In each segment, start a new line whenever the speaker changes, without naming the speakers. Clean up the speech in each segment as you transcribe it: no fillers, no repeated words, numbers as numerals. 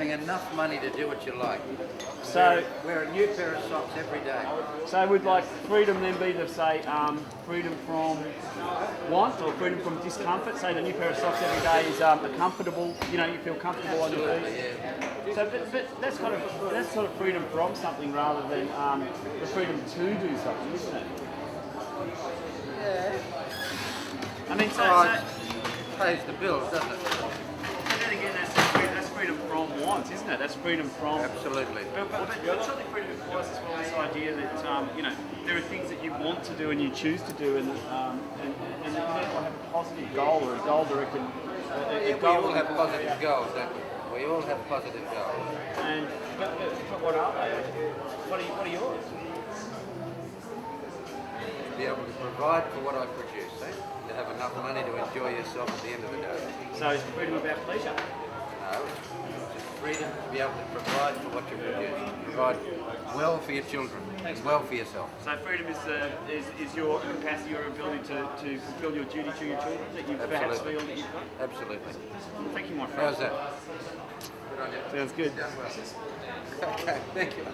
having enough money to do what you like.
So
wear a new pair of socks every day.
So would like freedom then be to say freedom from want or freedom from discomfort? Say the new pair of socks every day is a comfortable, you know, you feel comfortable on your feet.
Yeah.
So but that's sort of freedom from something rather than the freedom to do something, isn't it?
Yeah.
I mean,
Pays the bills, doesn't it?
But then again, that's freedom from wants, isn't it? That's freedom from...
Absolutely.
But surely freedom implies as well this idea that, you know, there are things that you want to do and you choose to do and you therefore have a positive goal or a goal-directed...
We all have positive goals, don't we? We all have positive goals.
And but what are they? What are yours?
To be able to provide for what I produce, eh? To have enough money to enjoy yourself at the end of the day.
So is freedom about pleasure?
No, it's just freedom to be able to provide for what you produce. Provide well for your children, as well for yourself.
So freedom is your capacity, your ability to fulfil your duty to your children that you perhaps feel that you've got?
Absolutely.
Thank you, my friend.
How's that? Good on you.
Sounds good.
Okay, thank you.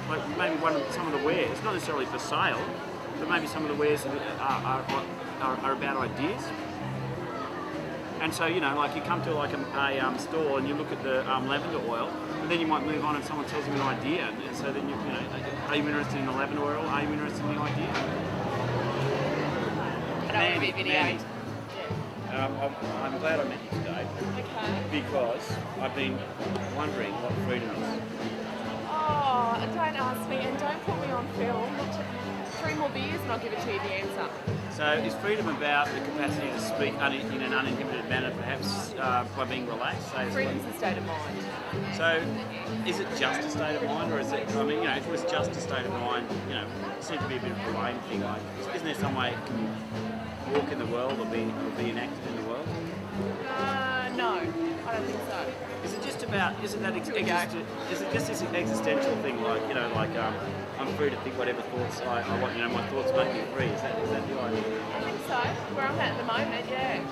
Like maybe some of the wares, not necessarily for sale, but maybe some of the wares are about ideas. And so, you know, like you come to like a store and you look at the lavender oil, and then you might move on and someone tells you an idea, and so then you know, are you interested in the lavender oil? Are you interested in the idea?
I don't want to be videoed.
I'm glad I met you today.
Okay.
Because I've been wondering what freedom is.
Oh, don't ask me and don't put me on film. 3 more beers and I'll give it to you the answer.
So is freedom about the capacity to speak in an uninhibited manner, perhaps by being relaxed?
Freedom's a state of mind.
So is it just a state of mind, or is it, I mean, you know, if it was just a state of mind, you know, it seems to be a bit of a lame thing. Like, isn't there some way it can walk in the world or be enacted in the world?
No, I don't think so.
Is it just about, is it just this existential thing, like, you know, like I'm free to think whatever thoughts I want, you know, my thoughts make me free, is that the idea?
I think so, where I'm at the moment, yeah.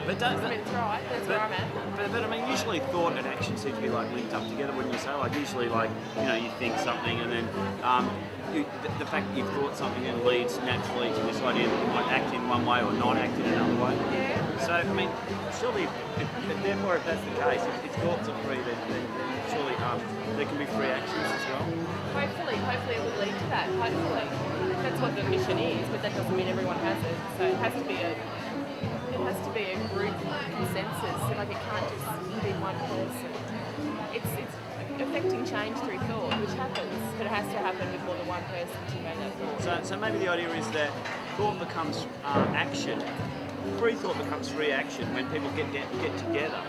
But
it's right, that's where I'm at.
But I mean, usually thought and action seem to be like linked up together, wouldn't you say? Like usually, like, you know, you think something and then the fact that you've thought something and leads naturally to this idea that you might act in one way or not act in another way.
Yeah.
So, I mean, surely, therefore, if that's the case, if thoughts are free, then surely there can be free actions as well.
Hopefully it will lead to that. Hopefully, that's what the mission is, but that doesn't mean everyone has it. So it has to be a group consensus. Like it can't just be one person. It's affecting change through thought, which happens, but it has to happen with more than one person to make that thought.
So maybe the idea is that thought becomes action. Free thought becomes free action when people get together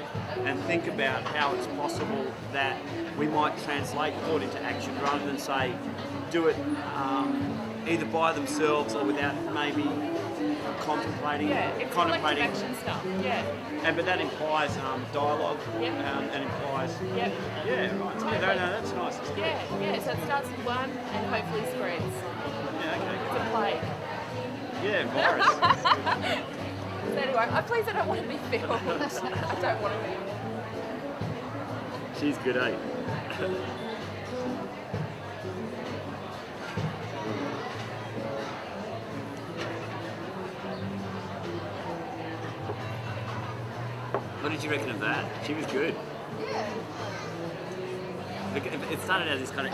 and think about how it's possible that we might translate thought into action rather than say do it either by themselves or without maybe contemplating.
Yeah, it's collective action stuff. Yeah.
But that implies dialogue.
Yep.
And implies.
Yep.
Yeah, right.
Totally.
No, that's nice. It's good.
Yeah. So it starts with one and hopefully spreads.
Yeah. Okay.
It's a plague.
Yeah, virus.
So anyway, please, I don't want to be filmed. I don't want to be.
She's good, eh? What did you reckon of that? She was good.
Yeah.
It started as this kind of...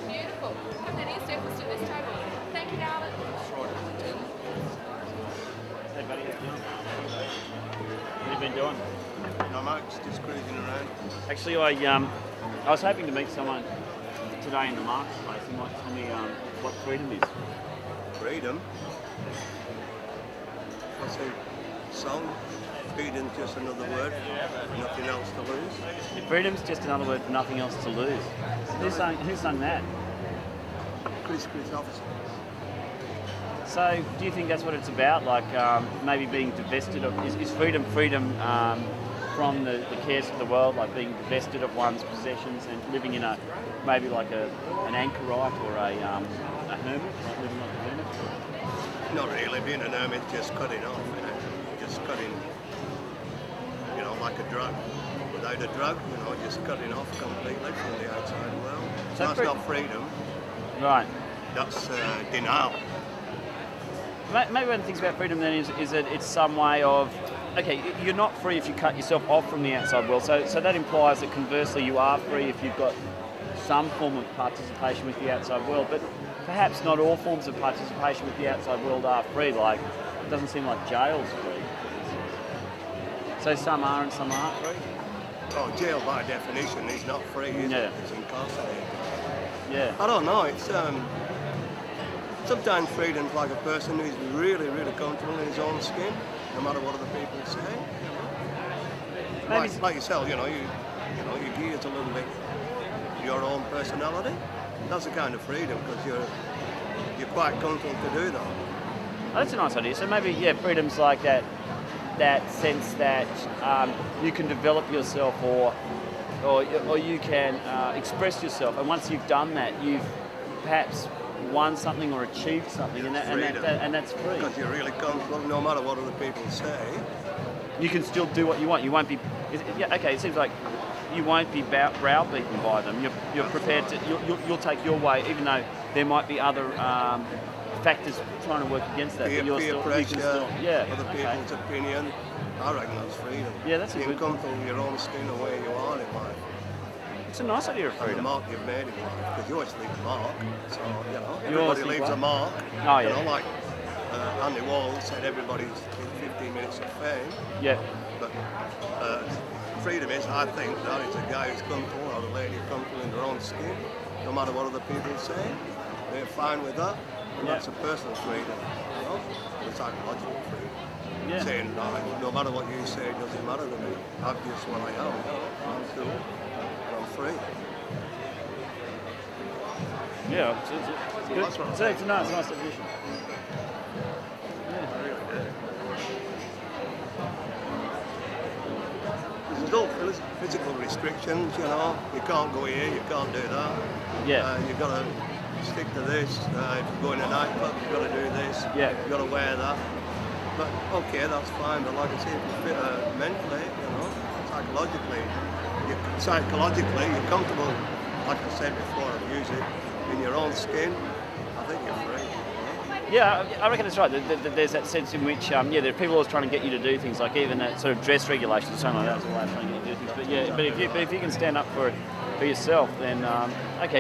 Beautiful. Come down here, Steph, to this table. Thank you, darling.
Hey buddy, how you doing? What have you been doing?
Not much, just cruising around.
Actually, I was hoping to meet someone today in the marketplace who might tell me what freedom is.
Freedom? What's a song? Freedom's just another word, nothing else to lose.
Freedom's just another word for nothing else to lose. Who sung that?
Chris Officer.
So, do you think that's what it's about? Like maybe being divested of, is freedom from the cares of the world, like being divested of one's possessions and living in maybe like an anchorite or a hermit, like living like a hermit?
Not really, being an hermit, just cutting off, just cutting like a drug. Without a drug, just cutting off completely from the outside world. So that's not freedom.
Right.
That's denial.
Maybe one of the things about freedom then is that it's some way of, okay, you're not free if you cut yourself off from the outside world. So that implies that conversely you are free if you've got some form of participation with the outside world. But perhaps not all forms of participation with the outside world are free. Like, it doesn't seem like jail's free. So some are and some aren't free?
Oh, jail by definition is not free, is it? It's incarcerated.
Yeah.
I don't know, it's sometimes freedom's like a person who's really, really comfortable in his own skin, no matter what other people say. Like yourself, you gears a little bit your own personality. That's the kind of freedom, because you're quite comfortable to do that.
Oh, that's a nice idea. So maybe, freedom's like that sense that you can develop yourself or you can express yourself, and once you've done that, you've perhaps won something or achieved something, and that's free.
Because you're really comfortable, no matter what other people say.
You can still do what you want. You won't be. It seems like you won't be browbeaten by them. You're prepared to. You'll take your way, even though there might be other factors trying to work against that.
Peer pressure, other people's opinion. I reckon that's freedom.
Yeah, that's
being comfortable with your own skin or where you are in life.
It's a nice idea of freedom.
And the mark you've made in life, because you always leave a mark. So everybody leaves a mark.
Oh yeah.
Like Andy Wall said, everybody's in 15 minutes of fame.
Yeah.
But freedom is, I think, that is a guy who's comfortable or a lady who's comfortable in their own skin, no matter what other people say. They're fine with that. And that's a personal freedom, It's psychological freedom.
Yeah.
Saying, no matter what you say, it doesn't matter to me. I'm just what I am. I'm cool. And I'm free.
Yeah, it's good. It's a nice definition.
There's no physical restrictions, You can't go here, you can't do that.
Yeah.
You've got to stick to this. If you go in a nightclub, you've got to do this.
Yeah.
You've got to wear that. But okay, that's fine. But like I say, if you fit mentally, psychologically, you're comfortable. Like I said before, I've used it in your own skin. I think you're free.
Yeah, I reckon that's right. There's that sense in which, there are people always trying to get you to do things, like even that sort of dress regulations or something like that. That's why I'm trying to get you to do things. But if you can stand up for it for yourself, then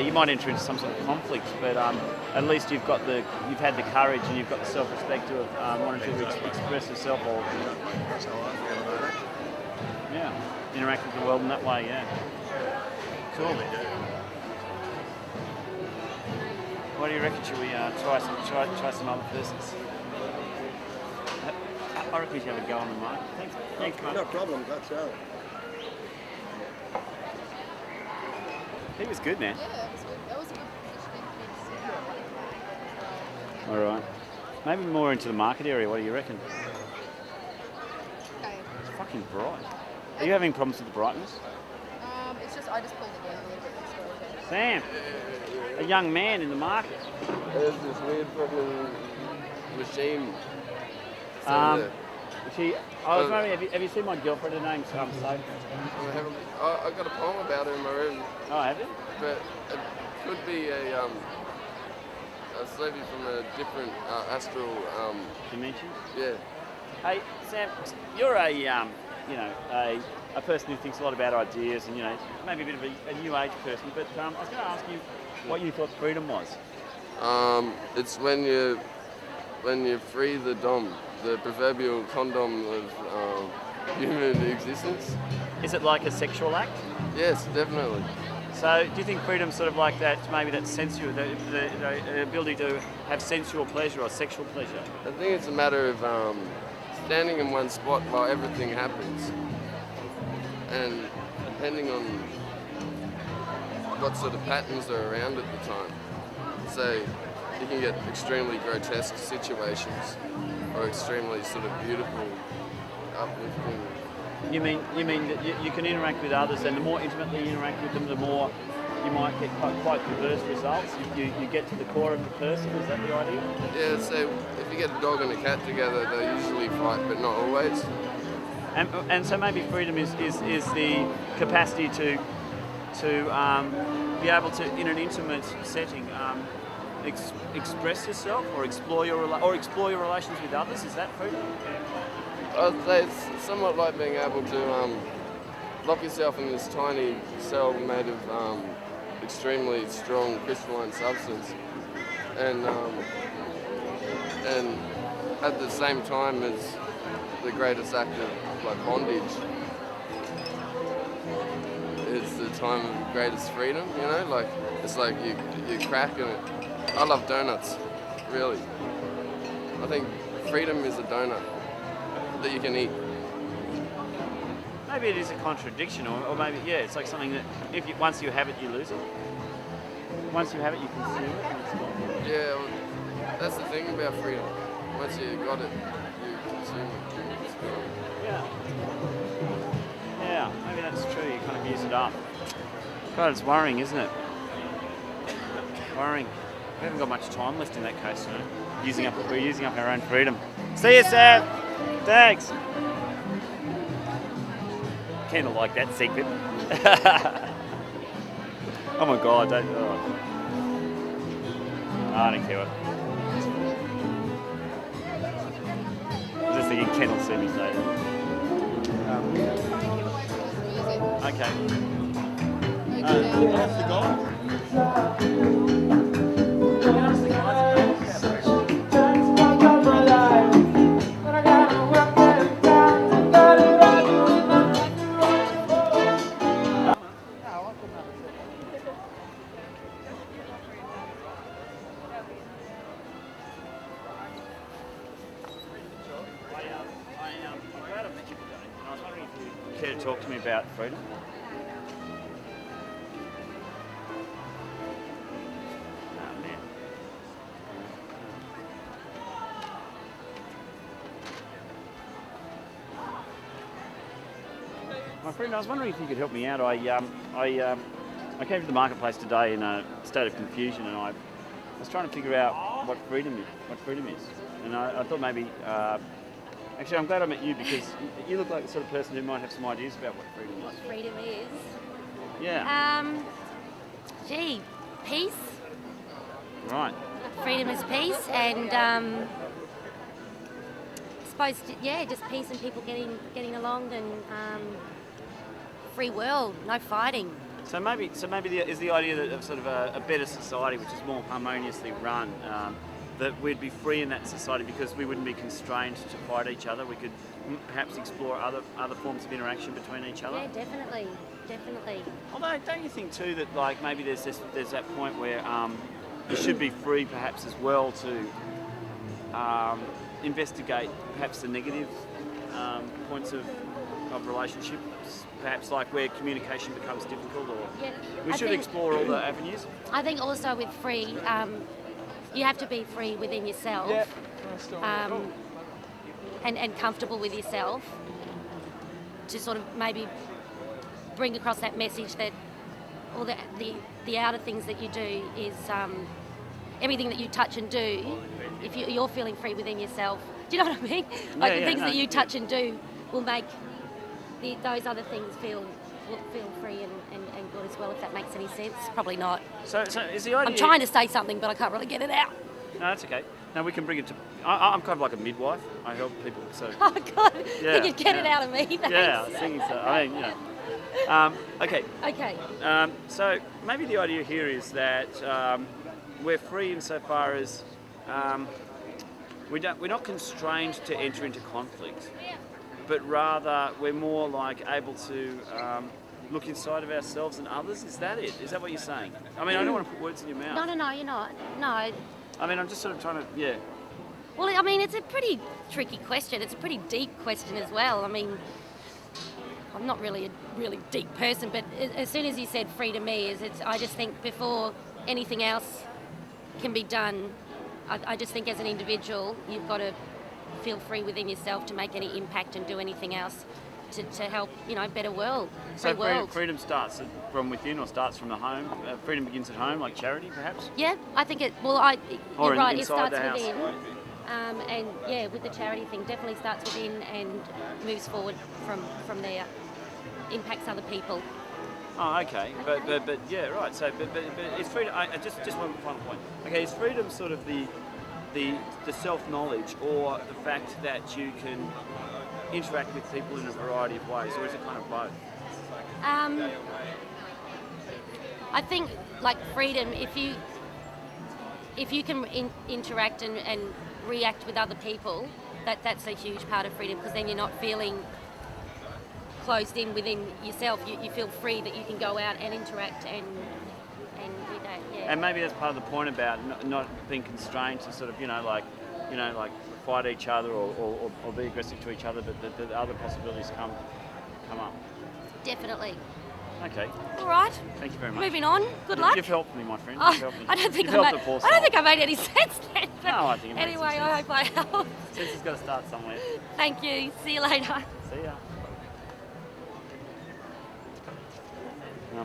you might enter into some sort of conflict, but at least you've had the courage and you've got the self-respect to have wanted to express yourself or
That's how I feel about it.
Interact with the world in that way. Yeah.
Cool. They do.
What do you reckon? Should we try some other persons? I reckon we should have a go on the mic. Thanks, mate.
No problem. That's all.
He was good, man.
Yeah, that was good. That was a good positioning.
All right. Maybe more into the market area. What do you reckon?
Okay.
It's fucking bright. Are you having problems with the brightness?
It's just I just pulled it down a little bit.
Sam, a young man in the market.
There's this weird fucking machine.
I was wondering, have you seen my girlfriend? Her name's Sophie.
I got a poem about her in my room.
Oh, have you?
But it could be a Sophie from a different astral
dimension.
Yeah.
Hey, Sam, you're a person who thinks a lot about ideas, and maybe a bit of a new age person. But I was going to ask you what you thought freedom was.
It's when you free the dom, the proverbial condom of human existence.
Is it like a sexual act?
Yes, definitely.
So, do you think freedom's sort of like that? Maybe that sensual, the ability to have sensual pleasure or sexual pleasure.
I think it's a matter of standing in one spot while everything happens, and depending on what sort of patterns are around at the time. So you can get extremely grotesque situations, or extremely sort of beautiful, uplifting.
You mean that you can interact with others, and the more intimately you interact with them, the more you might get quite perverse results. You get to the core of the person. Is that the idea?
Yeah. So if you get a dog and a cat together, they usually fight, but not always.
And so maybe freedom is the capacity to be able to, in an intimate setting, express yourself or explore your relations with others. Is that freedom?
I'd say it's somewhat like being able to lock yourself in this tiny cell made of extremely strong crystalline substance, and at the same time as the greatest act of like bondage is the time of greatest freedom. You know, like it's like you cracking it. I love donuts, really. I think freedom is a donut that you can eat.
Maybe it is a contradiction, or maybe, yeah, it's like something that once you have it, you lose it. Once you have it, you consume it, and it's gone.
Yeah, well, that's the thing about freedom. Once you got it, you consume it. It's gone.
Yeah. Yeah, maybe that's true. You kind of use it up. God, it's worrying, isn't it? Worrying. We haven't got much time left in that case, you know. We're using up our own freedom. See you, Sam. Thanks. Kind of like that segment. Oh my God! I don't care what. I'm just thinking Ken will see me say that. Okay. That's the guy. Care to talk to me about freedom? Oh, man. My friend, I was wondering if you could help me out. I came to the marketplace today in a state of confusion, and I was trying to figure out what freedom is. And I thought maybe. Actually, I'm glad I met you because you look like the sort of person who might have some ideas about what freedom is.
What freedom is?
Yeah.
Peace.
Right.
Freedom is peace, and I suppose just peace and people getting along, and free world, no fighting.
So maybe is the idea that of sort of a better society, which is more harmoniously run. That we'd be free in that society because we wouldn't be constrained to fight each other. We could perhaps explore other forms of interaction between each other.
Yeah, definitely.
Although, don't you think too that like maybe there's that point where you should be free perhaps as well to investigate perhaps the negative points of relationships, perhaps like where communication becomes difficult, or we should explore all the avenues.
I think also with free. You have to be free within yourself, and comfortable with yourself to sort of maybe bring across that message that all the outer things that you do is everything that you touch and do. If you're feeling free within yourself, do you know what I mean? Like the things that you touch and do will make those other things feel free and good as well, if that makes any sense. Probably not.
So is the idea...
I'm trying to say something, but I can't really get it out.
No, that's okay. Now we can bring it to... I'm kind of like a midwife. I help people, so...
Oh, God. Yeah, you get it out of me. Thanks.
Yeah, I was thinking so. I mean, you know. Okay.
Okay.
So maybe the idea here is that we're free insofar as we're not constrained to enter into conflict, but rather we're more like able to look inside of ourselves and others. Is that it? Is that what you're saying? I mean, I don't want to put words in your mouth.
No, you're not. No.
I mean, I'm just sort of trying to, yeah.
Well, I mean, it's a pretty tricky question. It's a pretty deep question as well. I mean, I'm not really a really deep person, but as soon as you said free to me, I just think before anything else can be done, I just think as an individual, you've got to feel free within yourself to make any impact and do anything else to help, better world.
So freedom starts from within, or starts from the home. Freedom begins at home, like charity, perhaps.
Yeah, I think it. Well, you're right. It starts within. And yeah, with the charity thing, definitely starts within and moves forward from there, impacts other people.
Oh, okay. But yeah, right. So, but is freedom? Just one final point. Okay, is freedom sort of the self-knowledge, or the fact that you can interact with people in a variety of ways, or is it kind of both?
I think like freedom, if you can interact and react with other people, that's a huge part of freedom, because then you're not feeling closed in within yourself. You feel free that you can go out and interact and you know, yeah.
And maybe that's part of the point about not being constrained to sort of like fight each other or be aggressive to each other, but the other possibilities come up.
Definitely.
Okay.
All right.
Thank you very much.
Moving on. Good luck.
You've helped me, my friend.
Oh,
You've helped me.
I don't think
You've helped the poor soul.
I made any sense then.
No, I think it makes
Anyway,
some
I
sense.
hope I helped.
Sense has got to start somewhere.
Thank you. See you later.
See ya.
Yeah,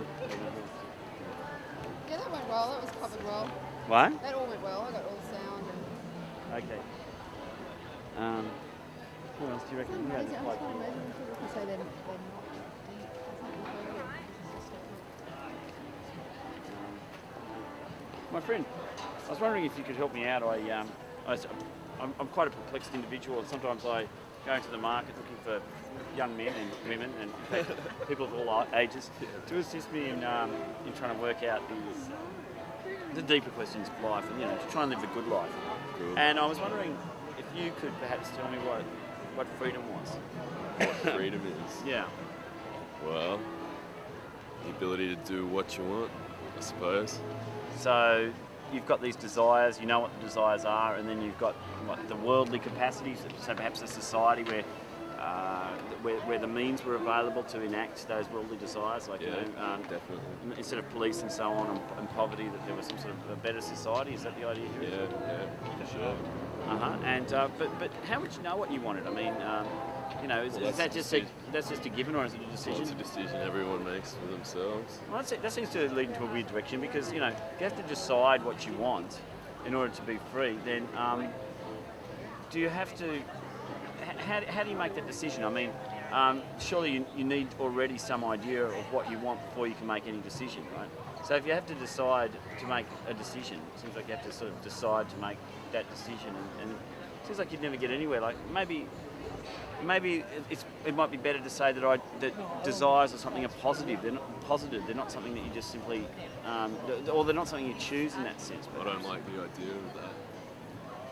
that went well. That was covered well.
What?
That all went well. I got all the sound. And
Okay. Who else do you reckon? You
I
had
was
quite
trying to
a few.
imagine people can say they're not deep. It's not incredible.
My friend, I was wondering if you could help me out. I'm quite a perplexed individual, and sometimes I go into the market looking for young men and women and people of all ages to assist me in trying to work out the deeper questions of life, and to try and live a good life.
Cool.
And I was wondering if you could perhaps tell me what freedom was.
What freedom is?
Yeah.
Well, the ability to do what you want, I suppose.
So you've got these desires, you know what the desires are, and then you've got the worldly capacities. So perhaps a society where the means were available to enact those worldly desires, like
Definitely.
instead of police and so on and poverty, that there was some sort of a better society. Is that the idea here?
Yeah, for sure.
And but how would you know what you wanted? I mean, is that just that's just a given, or is it a decision?
Well, it's a decision everyone makes for themselves.
Well, that seems to lead into a weird direction, because you have to decide what you want in order to be free. Then do you have to? How do you make that decision? I mean, surely you need already some idea of what you want before you can make any decision, right? So if you have to decide to make a decision, it seems like you have to sort of decide to make that decision, and it seems like you'd never get anywhere. Like maybe it might be better to say that desires or something are positive. They're not positive. They're not something that you just simply, or they're not something you choose in that sense.
I don't like the idea of that.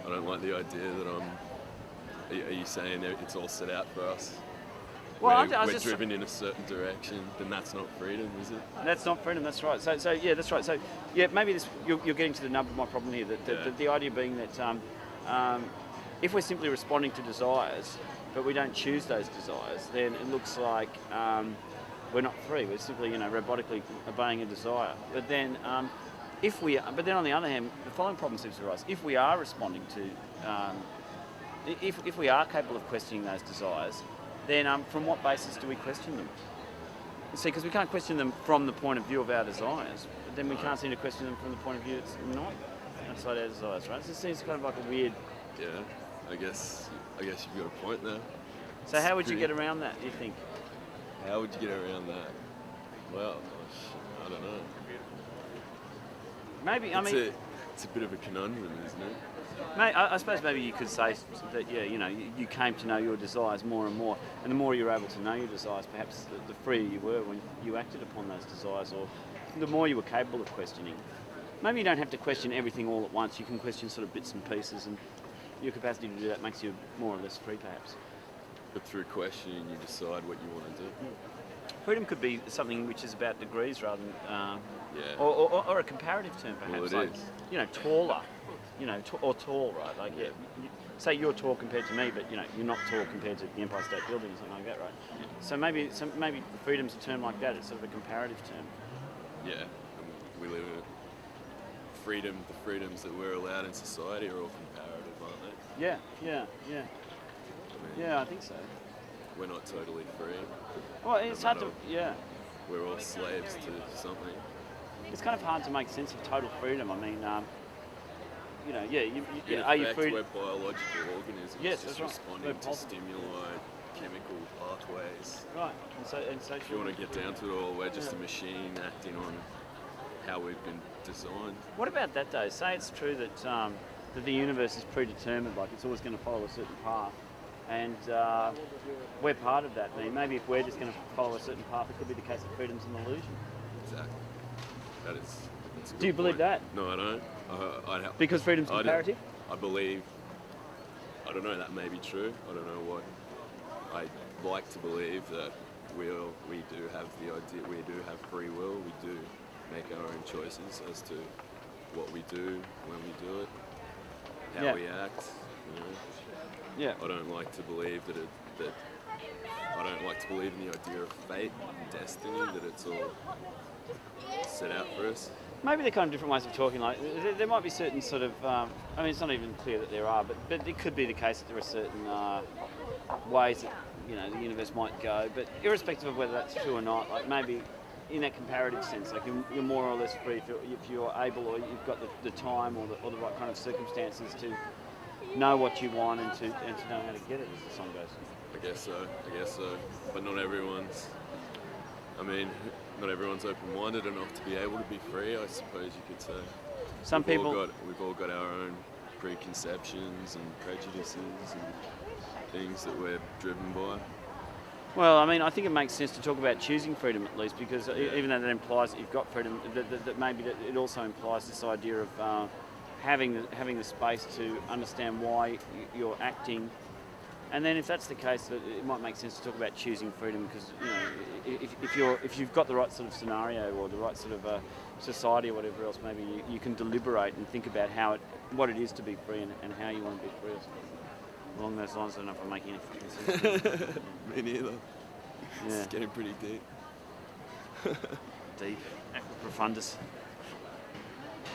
I don't like the idea that Are you saying that it's all set out for us?
Well,
we're driven in a certain direction, then that's not freedom, is it?
That's not freedom. That's right. So yeah, that's right. So yeah, maybe you're getting to the nub of my problem here. The idea being that if we're simply responding to desires, but we don't choose those desires, then it looks like we're not free. We're simply robotically obeying a desire. But then but then on the other hand, the following problem seems to arise: if we are responding to if we are capable of questioning those desires, then from what basis do we question them? See, because we can't question them from the point of view of our desires, but then we can't seem to question them from the point of view it's not outside our desires, right? So it seems kind of like a weird...
Yeah, I guess you've got a point there.
So how would you get around that, do you think?
How would you get around that? Well, I don't know.
Maybe,
It's a bit of a conundrum, isn't it?
I suppose maybe you could say that, you came to know your desires more and more, and the more you're able to know your desires, perhaps the freer you were when you acted upon those desires, or the more you were capable of questioning. Maybe you don't have to question everything all at once. You can question sort of bits and pieces, and your capacity to do that makes you more or less free, perhaps.
But through questioning, you decide what you want to do.
Freedom could be something which is about degrees rather than,
Yeah.
or a comparative term, perhaps.
Well, it
like,
is.
Taller. Or tall, right? Like, say you're tall compared to me, but you're not tall compared to the Empire State Building or something like that, right? So maybe freedom's a term like that. It's sort of a comparative term.
Yeah, and we live in the freedoms that we're allowed in society are all comparative, aren't they?
Yeah, I think so.
We're not totally free.
Well, it's hard to,
We're all slaves to something.
it's kind of hard to make sense of total freedom. I mean, you know, yeah,
In
are you
effect,
free?
we're biological organisms
Yes,
just
that's right.
responding
We're
to
positive.
stimuli, chemical pathways.
Right, and so
If you want to get down to it all, we're just a machine acting on how we've been designed.
What about that though? Say it's true that that the universe is predetermined, like it's always going to follow a certain path, and we're part of that. I mean, maybe if we're just going to follow a certain path, it could be the case that freedom's an illusion.
Exactly. That's a
Do you
good
believe
point.
that?
No, I don't.
Because freedom's comparative?
I believe, I don't know, that may be true. I don't know what. I like to believe that we do have the idea, we do have free will, we do make our own choices as to what we do, when we do it, how
Yeah.
we act, you know.
Yeah.
I don't like to believe that I don't like to believe in the idea of fate and destiny, that it's all set out for us.
Maybe they're kind of different ways of talking. Like there might be certain sort of. I mean, it's not even clear that there are, but it could be the case that there are certain ways that the universe might go. But irrespective of whether that's true or not, like maybe in that comparative sense, like you're more or less free if you're able, or you've got the time or the right kind of circumstances to know what you want and to know how to get it, as the song goes.
I guess so. But not everyone's. I mean, not everyone's open-minded enough to be able to be free, I suppose you could say.
Some
We've
people.
all got our own preconceptions and prejudices and things that we're driven by.
Well, I mean, I think it makes sense to talk about choosing freedom at least, because even though that implies that you've got freedom, that maybe it also implies this idea of having the space to understand why you're acting. And then, if that's the case, it might make sense to talk about choosing freedom, because if you've got the right sort of scenario or the right sort of society or whatever else, maybe you can deliberate and think about what it is to be free and how you want to be free. Or something. Along those lines, I don't know if I'm making any sense.
Me neither.
Yeah.
It's getting pretty deep.
Deep, profundus.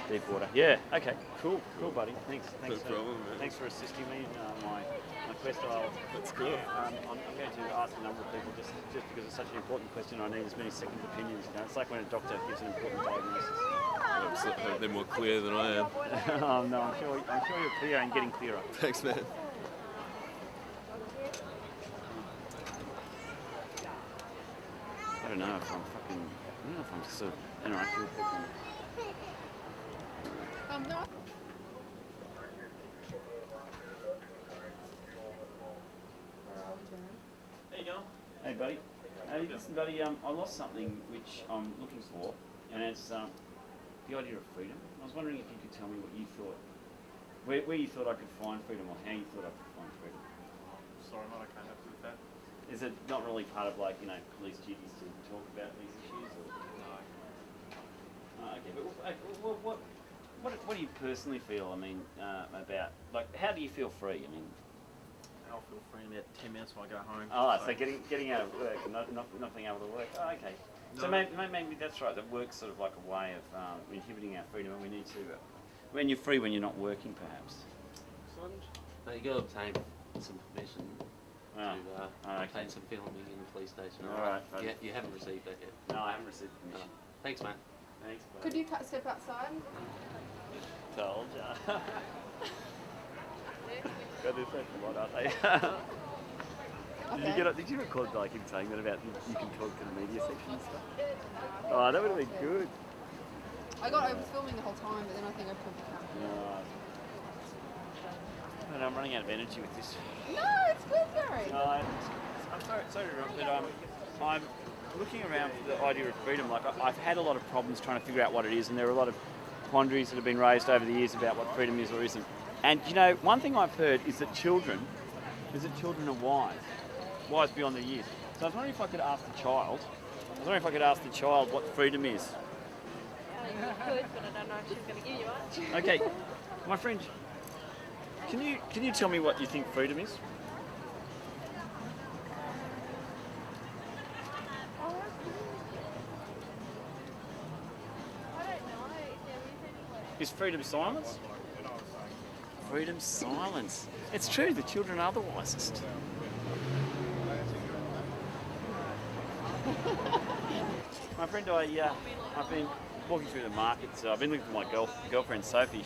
Deep water. Yeah. Okay. Cool, buddy. Thanks.
No problem, man.
Thanks for assisting me in my quest.
That's cool.
I'm going to ask a number of people just because it's such an important question. I need as many second opinions. It's like when a doctor gives an important diagnosis.
I hope they're more clear than I am.
Oh no, I'm sure you're clear and getting clearer.
Thanks, man.
I don't know if I'm sort of interacting with people.
No.
There you go. Hey, buddy. Hey, listen, buddy. I lost something which I'm looking for, and it's the idea of freedom. I was wondering if you could tell me what you thought, where you thought I could find freedom, or how you thought I could find freedom.
Sorry, mate, I can't help you with that.
Is it not really part of police duties to talk about these issues? Or?
No.
Oh, okay, but what do you personally feel? I mean, about how do you feel free? I mean,
I'll feel free in about 10 minutes when I go home.
oh, so getting out of work and not being able to work. Oh, okay. So
No.
maybe that's right. That work's sort of like a way of inhibiting our freedom, and we need to. When you're free, when you're not working, perhaps.
No, you got to obtain some permission
Oh,
to
okay.
obtain some filming in the police station.
All right.
You haven't received that yet.
No, I haven't received
No.
permission.
Thanks, mate.
Thanks. Bye.
Could you step outside?
Told ya. God, they're so polite, aren't they?
Okay.
Did you record him saying that about you can talk to the media section and stuff? Oh, that would have been good.
I was filming the whole time, but then I think I pulled the camera.
No, I'm running out of energy with this.
No, it's good, Gary.
I'm sorry to interrupt, but I'm looking around for the idea of freedom. I've had a lot of problems trying to figure out what it is, and there are a lot of quandaries that have been raised over the years about what freedom is or isn't. And one thing I've heard is that children are wise beyond their years. So I was wondering if I could ask the child what freedom is.
You could, but I don't know if she's going to give you much.
Okay, my friend, can you tell me what you think freedom is?
I don't know if there is anywhere.
Is freedom silence? Freedom's silence. It's true, the children are the wisest. My friend, I've been walking through the markets. I've been looking for my girlfriend Sophie.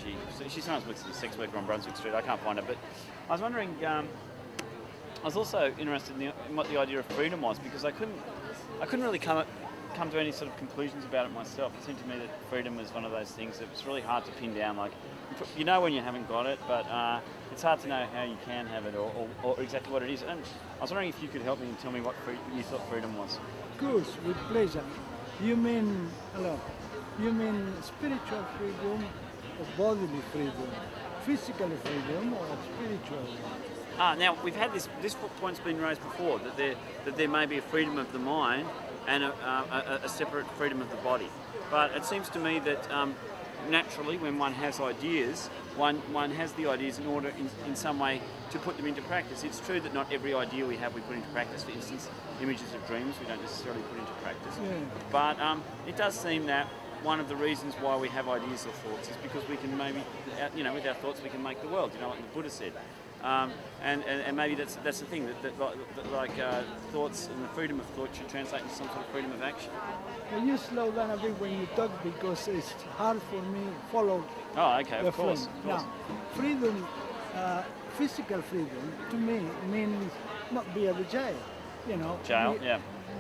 She sometimes works as a sex worker on Brunswick Street. I can't find her, but I was wondering. I was also interested in what the idea of freedom was, because I couldn't really come to any sort of conclusions about it myself. It seemed to me that freedom was one of those things that was really hard to pin down. Like, you know when you haven't got it, but it's hard to know how you can have it or exactly what it is. And I was wondering if you could help me and tell me what you thought freedom was.
Of course, with pleasure. You mean spiritual freedom or bodily freedom? Physical freedom or spiritual?
Now, we've had this point's been raised before, that there may be a freedom of the mind and a separate freedom of the body. But it seems to me that naturally, when one has ideas, one has the ideas in order in some way to put them into practice. It's true that not every idea we have we put into practice. For instance, images of dreams we don't necessarily put into practice.
Yeah.
But it does seem that one of the reasons why we have ideas or thoughts is because we can maybe, with our thoughts we can make the world, like the Buddha said. And maybe that's the thing, that thoughts and the freedom of thought should translate into some sort of freedom of action.
Can you slow down a bit when you talk, because it's hard for me to follow.
Oh, okay,
the
of course.
Now, freedom, physical freedom, to me means not be at the jail.
Jail,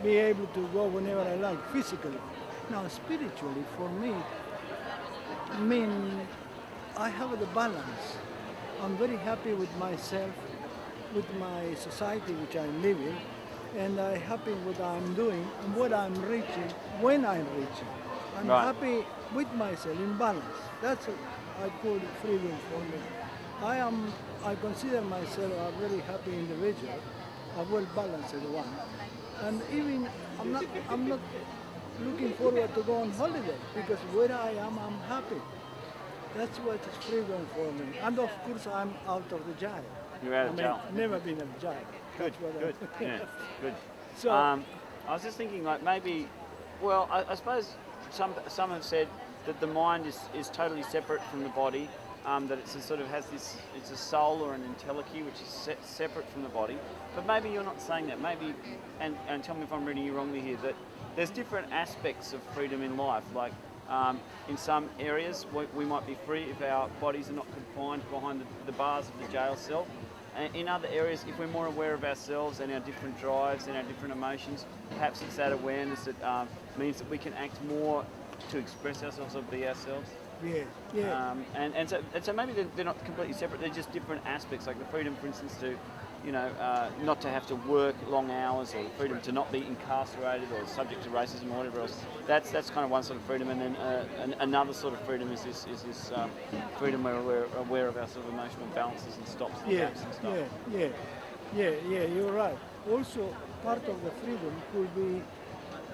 Be able to go whenever I like, physically. Now, spiritually, for me, I have the balance. I'm very happy with myself, with my society which I'm living, and I'm happy with what I'm doing and what I'm reaching when I'm reaching. I'm happy with myself, in balance. That's what I call it freedom for me. I consider myself a very happy individual, a well-balanced one. And even I'm not looking forward to go on holiday, because where I am, I'm happy. That's what is freedom for me. And of course, I'm out of the jail.
You're out of jail.
Never been in jail.
Good. Yeah, good.
So,
I was just thinking, like, maybe, well, I suppose some have said that the mind is totally separate from the body, that it sort of has this, it's a soul or an entelechy which is separate from the body. But maybe you're not saying that. Maybe, and tell me if I'm reading you wrongly here, that there's different aspects of freedom in life. Like, in some areas, we might be free if our bodies are not confined behind the bars of the jail cell. In other areas, if we're more aware of ourselves and our different drives and our different emotions, perhaps it's that awareness that means that we can act more to express ourselves or be ourselves.
Yeah.
And so maybe they're not completely separate. They're just different aspects, like the freedom, for instance, to not to have to work long hours, or the freedom to not be incarcerated or subject to racism or whatever else. That's kind of one sort of freedom, and then another sort of freedom is this freedom where we're aware of our sort of emotional balances and stops and gaps and stuff.
Yeah, you're right. Also, part of the freedom could be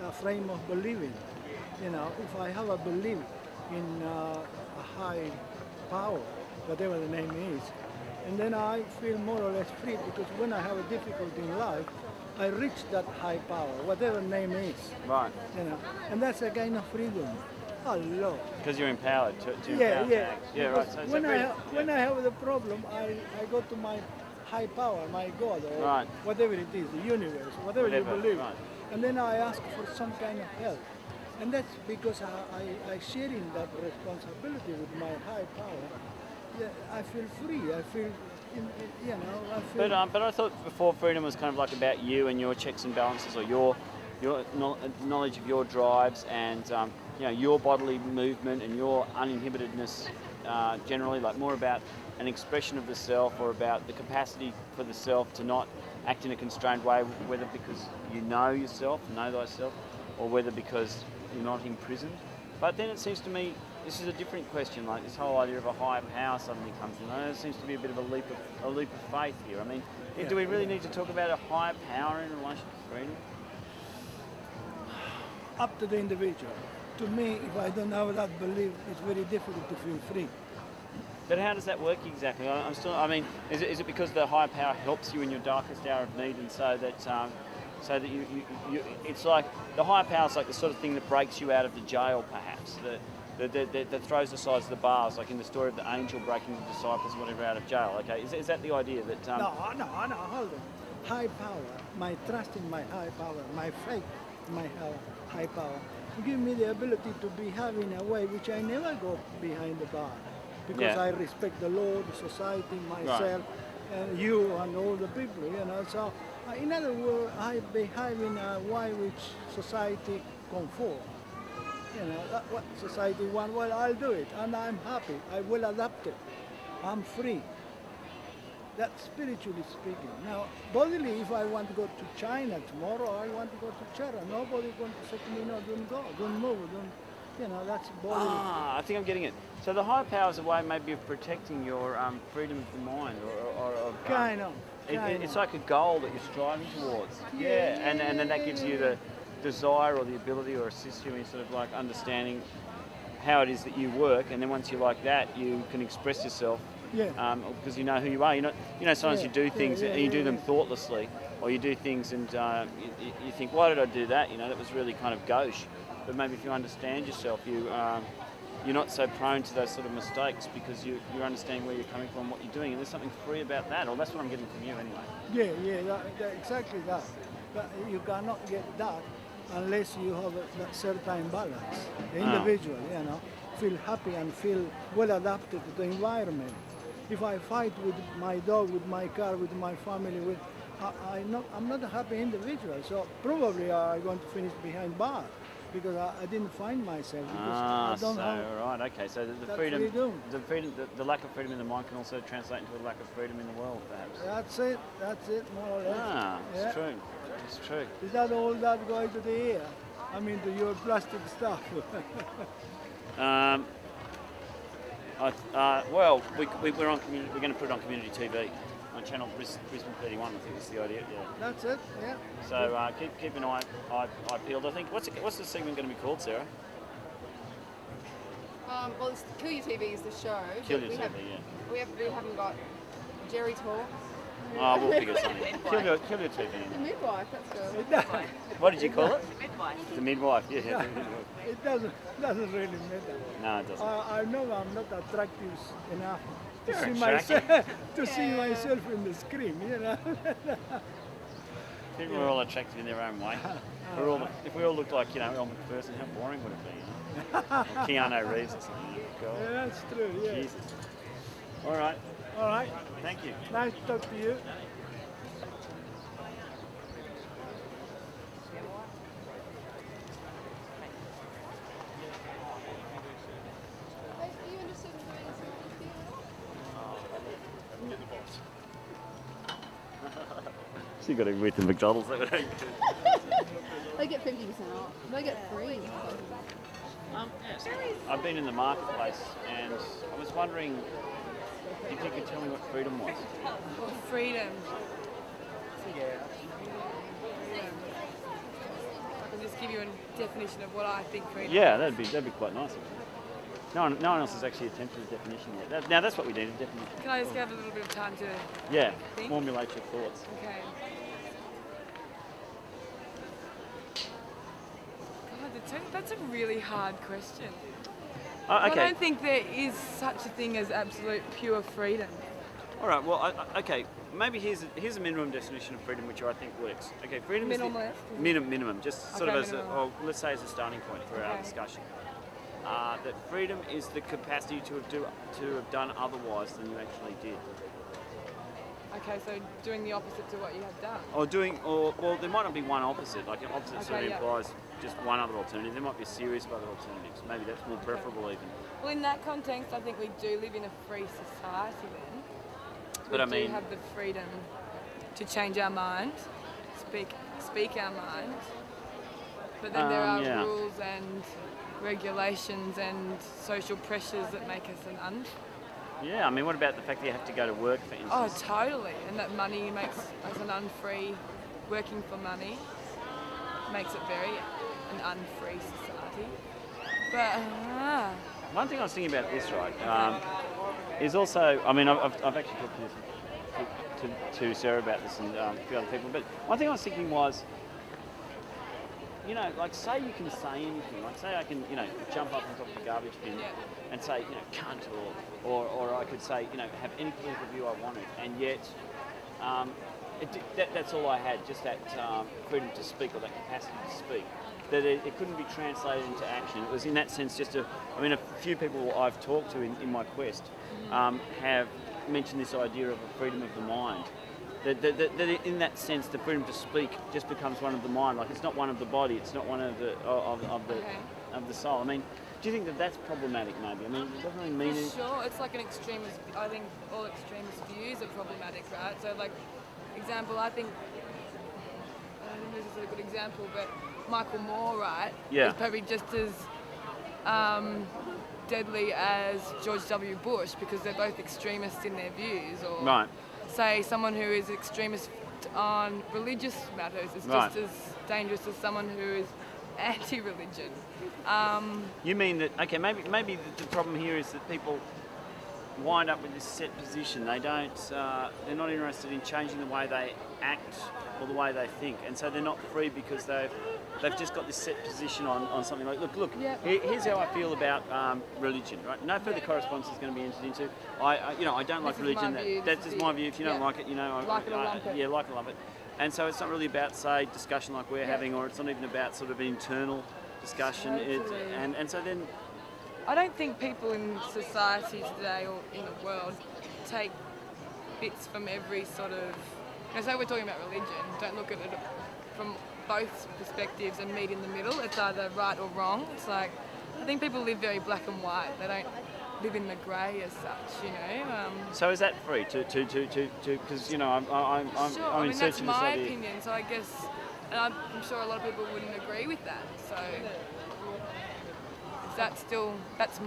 a frame of believing. If I have a belief in a high power, whatever the name is, and then I feel more or less free, because when I have a difficulty in life, I reach that high power, whatever name is.
Right.
And that's a kind of freedom. Oh, Lord.
Because you're empowered to
Yeah.
act. Yeah, right. So
when I have the problem, I go to my high power, my God, or whatever it is, the universe, whatever you believe.
Right.
And then I ask for some kind of help. And that's because I share in that responsibility with my high power. Yeah, I feel free. I feel, I feel.
But I thought before freedom was kind of like about you and your checks and balances, or your knowledge of your drives and your bodily movement and your uninhibitedness generally, like more about an expression of the self, or about the capacity for the self to not act in a constrained way, whether because you know thyself, or whether because you're not imprisoned. But then it seems to me this is a different question. Like, this whole idea of a higher power suddenly comes in. There seems to be a bit of a leap of faith here. I mean, do we really need to talk about a higher power in relation to freedom?
Up to the individual. To me, if I don't have that belief, it's very difficult to feel free.
But how does that work exactly? Is it because the higher power helps you in your darkest hour of need, and so that you it's like the higher power is like the sort of thing that breaks you out of the jail, perhaps, that throws aside the bars, like in the story of the angel breaking the disciples, whatever, out of jail. Okay, is that the idea that?
No, hold on. High power, my trust in my high power, my faith in my high power, give me the ability to be having a way which I never go behind the bar, because
Yeah.
I respect the law, the society, myself, and you and all the people, you know. So, in other words, I behave in a way which society conform. You know, that what society want, well, I'll do it, and I'm happy. I will adapt it. I'm free. That's spiritually speaking. Now, bodily, if I want to go to China tomorrow, I want to go to China. Nobody going to say to me, no, don't go, don't move, don't, you know, that's bodily.
Ah, I think I'm getting it. So the higher power is a way maybe of protecting your freedom of the mind, or of,
Kind of.
it's like a goal that you're striving towards. Yeah, and then that gives you the desire or the ability, or assists you in sort of like understanding how it is that you work, and then once you're like that, you can express yourself.
Yeah.
Because you know who you are. You know, sometimes
Yeah,
you do things and you do them
yeah.
thoughtlessly, or you do things and you think, why did I do that? You know, that was really kind of gauche. But maybe if you understand yourself, you're not so prone to those sort of mistakes, because you're understanding where you're coming from, what you're doing, and there's something free about that. Or that's what I'm getting from you anyway.
Yeah, exactly that. But you cannot get that unless you have that certain balance. The individual, you know, feel happy and feel well adapted to the environment. If I fight with my dog, with my car, with my family, I'm not a happy individual. So probably I'm going to finish behind bars, because I didn't find myself. Because I don't have
right, okay. So the
that
freedom,
freedom.
the lack of freedom in the mind can also translate into a lack of freedom in the world, perhaps.
That's it, more or less.
It's true. It's true.
Is that all that going to the air? I mean, to your plastic stuff.
Well, we're on. We're going to put it on community TV on channel Brisbane 31. I think is the idea. Yeah.
That's it. Yeah.
So keep an eye peeled. I think what's the segment going to be called, Sarah?
Well, it's Kill Your TV is the show.
Kill
but
Your TV.
We haven't got Jerry Talk.
Oh, we'll figure something. Kill your TV.
The midwife. That's good.
What did you call it?
Midwife.
The midwife. Yeah.
It doesn't really matter.
No, it doesn't.
I know I'm not attractive enough to
You're
see
attractive.
myself myself in the screen, you know.
I think we're all attractive in their own way. If we all looked like, Elmer McPherson, how boring would it be? Or Keanu Reeves or something. God.
Yeah, that's true. Yeah.
Jesus. All right.
All right.
Thank you.
Nice to talk to you.
Are you interested in doing
So you got to with the McDonald's.
They get 50% off. They get free.
Yes. I've been in the marketplace, and I was wondering if you could tell me what freedom was.
Freedom. I can just give you a definition of what I think freedom
Yeah,
is.
that'd be quite nice. No one else has actually attempted a definition yet. Now that's what we need, a definition.
Can I just have a little bit of time to think?
Formulate your thoughts.
Okay. God, that's a really hard question.
Okay.
I don't think there is such a thing as absolute pure freedom.
All right. Well, okay. Maybe here's a minimum definition of freedom, which I think works. Okay, freedom
Minimalist?
is minimum, just sort
Okay,
of as
minimum.
let's say as a starting point for our
Okay.
discussion. That freedom is the capacity to have done otherwise than you actually did.
Okay, so doing the opposite to what you have done.
Well, there might not be one opposite. Like an opposite sort of
yeah.
implies just one other alternative. There might be a series of other alternatives. Maybe that's more preferable even.
Well, in that context, I think we do live in a free society then.
But
we do have the freedom to change our mind, speak our mind. But then there are rules and regulations and social pressures that make us an
Yeah, I mean, what about the fact that you have to go to work, for
Oh,
instance?
totally. And that money makes us an unfree, working for money makes it an unfree society. But,
One thing I was thinking about this, right, is also, I mean, I've actually talked to Sarah about this and a few other people, but one thing I was thinking was, like say you can say anything, like say I can, jump up on top of the garbage bin and say, cunt, or I could say, have any political view I wanted, and yet that's all I had, just that freedom to speak, or that capacity to speak. That it couldn't be translated into action. It was in that sense just a few people I've talked to in my quest have mentioned this idea of a freedom of the mind. That in that sense, the freedom to speak just becomes one of the mind. Like it's not one of the body. It's not one of the of the soul. I mean, do you think that that's problematic? Maybe. I mean, it doesn't really mean.
For sure, it's like an extremist. I think all extremist views are problematic, right? So, like, example, I think this is a good example, but Michael Moore, right?
Yeah.
Is probably just as deadly as George W. Bush because they're both extremists in their views, or
Right.
say someone who is extremist on religious matters is just as dangerous as someone who is anti-religion.
You mean that? Okay, maybe the problem here is that people wind up with this set position. They don't. They're not interested in changing the way they act or the way they think, and so they're not free because they've just got this set position on something. Like, look.
Yep.
Here's how I feel about religion. Right? No further correspondence is going to be entered into. I don't like
This is
religion.
my view,
That's
this
just
is
my
it.
view. If you don't
Yeah.
like it,
Like it or lump it.
Yeah, like it, love it. And so it's not really about, say, discussion like we're having, or it's not even about sort of an internal discussion.
Totally.
And so then.
I don't think people in society today or in the world take bits from every sort of. Say we're talking about religion. Don't look at it from both perspectives and meet in the middle. It's either right or wrong. It's like I think people live very black and white. They don't live in the grey as such, you know.
So is that free to because I'm
Sure.
I'm
I
in
mean
search
that's
of this
my
idea.
opinion. So I guess, and I'm sure a lot of people wouldn't agree with that. So that's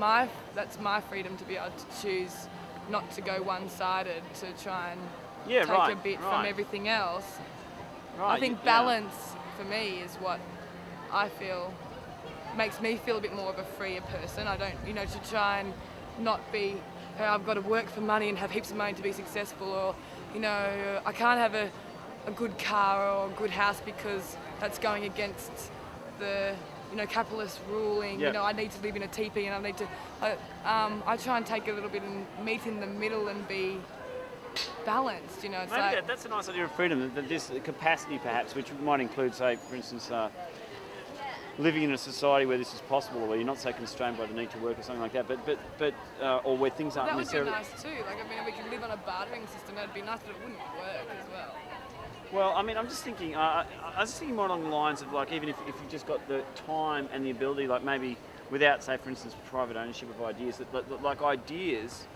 my freedom to be able to choose not to go one-sided, to try and take a bit from everything else.
Right,
I think balance for me is what I feel makes me feel a bit more of a freer person. I don't, to try and not be, hey, I've got to work for money and have heaps of money to be successful, or, I can't have a good car or a good house because that's going against the, capitalist ruling.
Yep.
I need to live in a teepee and I need to, I try and take a little bit and meet in the middle and be balanced, It's
Maybe
like,
that's a nice idea of freedom. That this capacity, perhaps, which might include, say, for instance, living in a society where this is possible, where you're not so constrained by the need to work or something like that, but or where things aren't
that would be
necessarily.
nice too. Like, if we could live on a bartering system, that'd be nice, but it wouldn't work as well.
Well, I mean, I'm just thinking. I was just thinking more along the lines of like, even if you just got the time and the ability, like maybe without, say, for instance, private ownership of ideas, like ideas.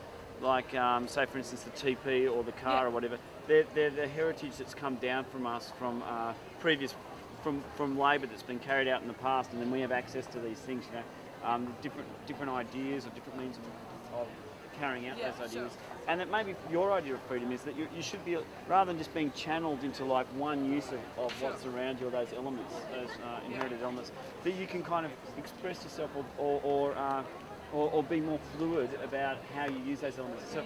Like, say, for instance, the TP or the car or whatever, they're the heritage that's come down from us from from labour that's been carried out in the past, and then we have access to these things, different ideas or different means of carrying out those ideas.
Sure.
And that maybe your idea of freedom is that you should be, rather than just being channeled into like one use of what's around you, or those elements, those inherited elements, that you can kind of express yourself or be more fluid about how you use those elements. So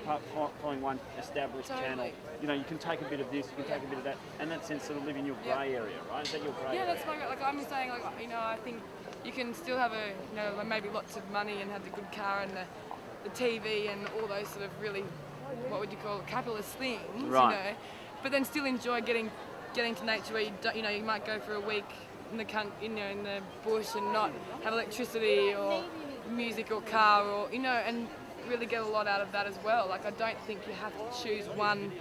following one established channel, you can take a bit of this, you can take a bit of that, and in that sense sort of live in your grey area, right? Is that your grey area?
Yeah, that's like I'm saying, I think you can still have like maybe lots of money and have the good car and the TV and all those sort of really, what would you call it, capitalist things,
right.
But then still enjoy getting to nature where you might go for a week in the in the bush and not have electricity or music or car or and really get a lot out of that as well. Like, I don't think you have to choose one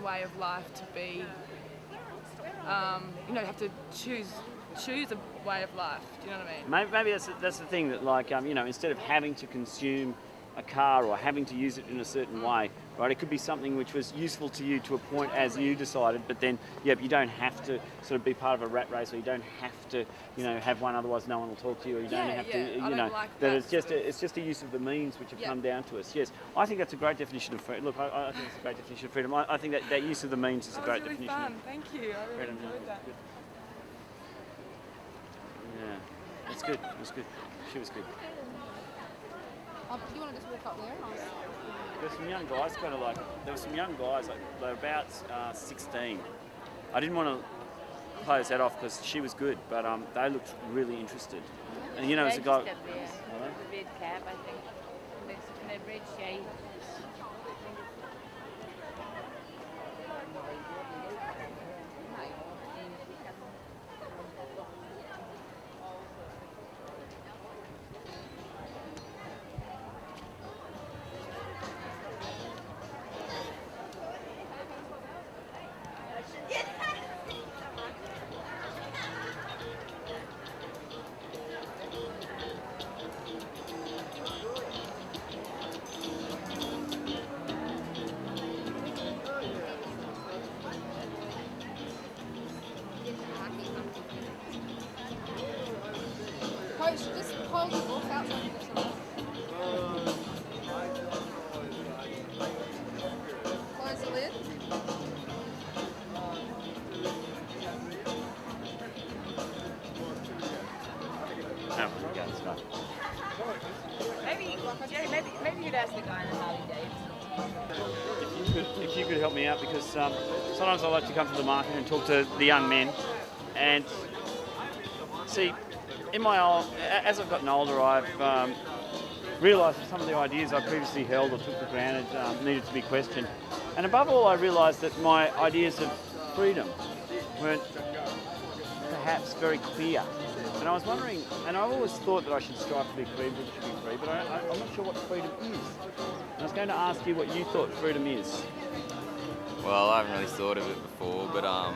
way of life to be you have to choose a way of life. Do you know what I mean?
Maybe that's the thing, that like instead of having to consume a car or having to use it in a certain way, right? It could be something which was useful to you to a point as you decided, but then you don't have to sort of be part of a rat race, or you don't have to have one, otherwise no one will talk to you, or you don't have to
I don't like
that
that
it's just a use of the means which have come down to us. Yes, I think that's a great definition of freedom. Look, I think it's a great definition of freedom. I think that use of the means is a great
really
definition.
Fun. Thank you. I really
Freedom.
enjoyed that.
Yeah, that's good. It was good. She was good.
Do you want to just walk up there?
There's some young guys, there were some young guys, they were about 16. I didn't want to close that off because she was good, but they looked really interested. And as a guy...
The red cap, I think. In a red shade.
should just hold the book outside for someone. Close the lid.
Maybe you'd ask the guy in the Harley Davidson.
If you could help me out, because sometimes I like to come to the market and talk to the young men, and see, as I've gotten older, I've realised that some of the ideas I previously held or took for granted needed to be questioned, and above all, I realised that my ideas of freedom weren't perhaps very clear. And I was wondering, and I always thought that I should strive to be free, but I'm not sure what freedom is. And I was going to ask you what you thought freedom is.
Well, I haven't really thought of it before, but I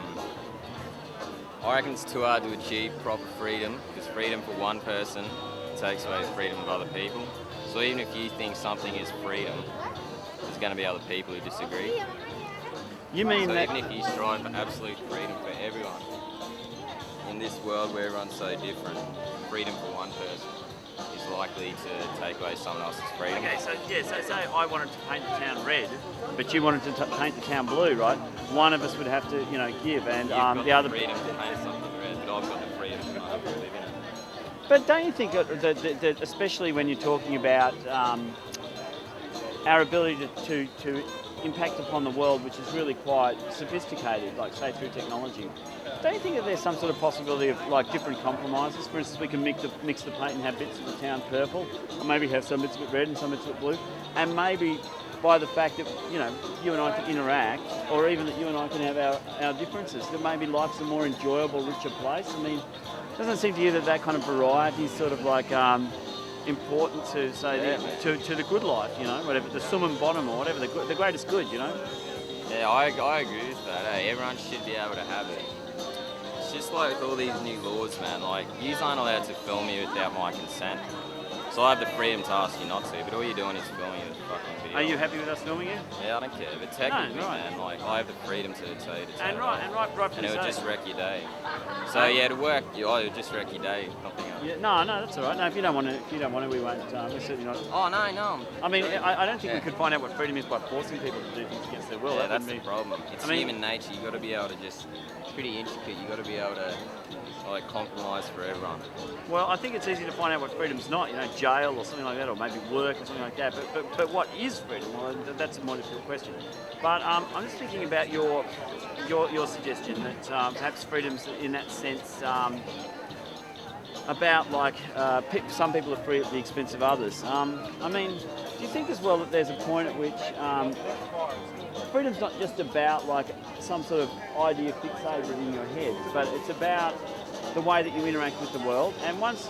reckon it's too hard to achieve proper freedom, because freedom for one person takes away the freedom of other people. So even if you think something is freedom, there's going to be other people who disagree.
You mean
so
that...
even if you strive for absolute freedom for everyone, in this world where everyone's so different, freedom for one person is likely to take away someone else's freedom.
Okay, so say I wanted to paint the town red, but you wanted to paint the town blue, right? One of us would have to, give, and the other.
Freedom to paint something red, but I've got the freedom to live in it.
But don't you think that especially when you're talking about our ability to impact upon the world, which is really quite sophisticated, like say through technology, don't you think that there's some sort of possibility of like different compromises? For instance, we can mix the paint and have bits of the town purple, or maybe have some bits of it red and some bits of it blue, and maybe by the fact that you and I can interact, or even that you and I can have our differences, that maybe life's a more enjoyable, richer place. I mean, it doesn't seem to you that kind of variety is sort of like important to say to the good life, whatever, the sum and bottom or whatever, the greatest good,
Yeah, I agree with that. Everyone should be able to have it. It's just like with all these new laws, man. Like, you aren't allowed to film me without my consent. So I have the freedom to ask you not to, but all you're doing is filming the fucking video.
Are you happy with us filming you?
Yeah, I don't care. But technically,
No, right.
man, like, I have the freedom to tell you to
And
turn
right,
it
and
off.
right
And it would just wreck your day. So yeah, to work, it would just wreck your day. Nothing else.
Yeah, no, that's all right. No, if you don't want to, we won't. We're certainly not.
Oh no.
I mean, I don't think we could find out what freedom is by forcing people to do things against their will.
Yeah,
That
that's
wouldn't
the problem. It's human nature. You got to be able to just. It's pretty intricate. You got to be able to like compromise for everyone.
Well, I think it's easy to find out what freedom's not. Jail or something like that, or maybe work or something like that. But what is freedom? Well, that's a more difficult question. But I'm just thinking about your suggestion that perhaps freedom's in that sense about like some people are free at the expense of others. I mean, do you think as well that there's a point at which freedom's not just about like some sort of idea fixated in your head, but it's about the way that you interact with the world. And once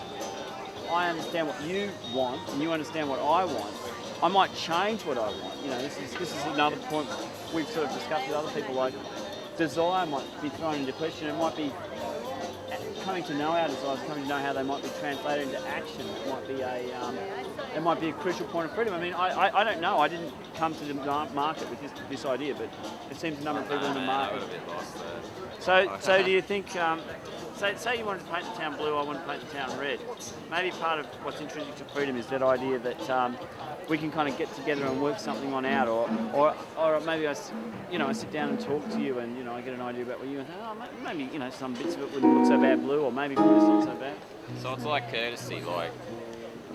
I understand what you want and you understand what I want, I might change what I want. This is another point we've sort of discussed with other people. Like desire might be thrown into question. It might be coming to know our desires, coming to know how they might be translated into action. It might be a crucial point of freedom. I mean, I don't know. I didn't come to the market with this idea, but it seems a number of people in the market.
I got a bit lost there.
So do you think? Say you wanted to paint the town blue, I want to paint the town red. Maybe part of what's intrinsic to freedom is that idea that we can kind of get together and work something on out, or maybe I sit down and talk to you, and I get an idea about what you think. Oh, maybe some bits of it wouldn't look so bad blue, or maybe blue's not so bad.
So it's like courtesy. Like